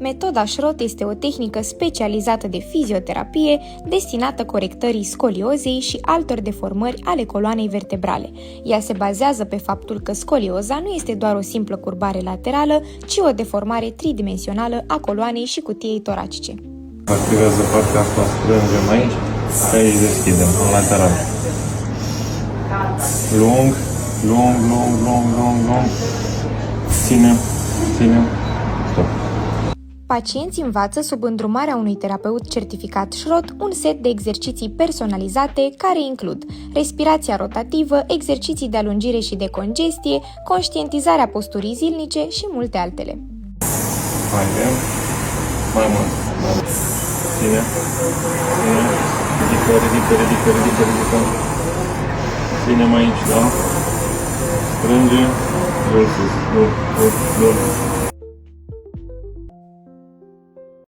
Metoda Schrott este o tehnică specializată de fizioterapie destinată corectării scoliozei și altor deformări ale coloanei vertebrale. Ea se bazează pe faptul că scolioza nu este doar o simplă curbare laterală, ci o deformare tridimensională a coloanei și cutiei toracice. Activează partea asta, strângem aici și aici deschidem, în lateral. Lung, lung, lung, lung, lung, lung. Ținem, ținem, stop. Pacienții învață sub îndrumarea unui terapeut certificat Schrott un set de exerciții personalizate care includ respirația rotativă, exerciții de alungire și de congestie, conștientizarea posturii zilnice și multe altele. Mai avem, mai mult. Ține, ține, ridică, ridică, ridică, ridică, ridică. Ținem aici, da? Strânge, jos, sus, dur, dur, dur.